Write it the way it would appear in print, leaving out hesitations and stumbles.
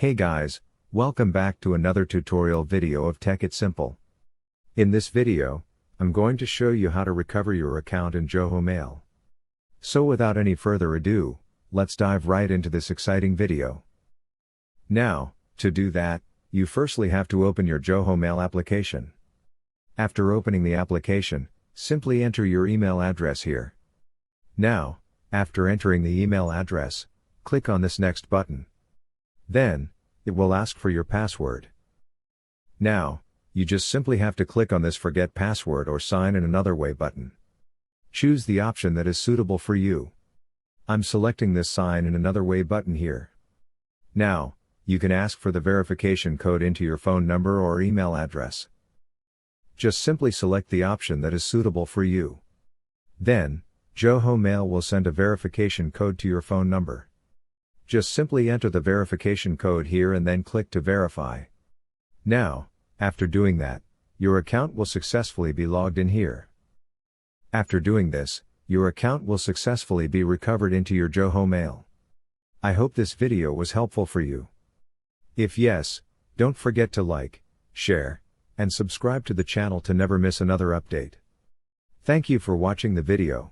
Hey guys, welcome back to another tutorial video of Tech It Simple. In this video, I'm going to show you how to recover your account in Zoho Mail. So without any further ado, let's dive right into this exciting video. Now, to do that, you firstly have to open your Zoho Mail application. After opening the application, simply enter your email address here. Now, after entering the email address, click on this Next button. Then, it will ask for your password. Now, you just simply have to click on this Forget Password or Sign in Another Way button. Choose the option that is suitable for you. I'm selecting this Sign in Another Way button here. Now, you can ask for the verification code into your phone number or email address. Just simply select the option that is suitable for you. Then, Zoho Mail will send a verification code to your phone number. Just simply enter the verification code here and then click to verify. Now, after doing that, your account will successfully be logged in here. After doing this, your account will successfully be recovered into your Zoho Mail. I hope this video was helpful for you. If yes, don't forget to like, share, and subscribe to the channel to never miss another update. Thank you for watching the video.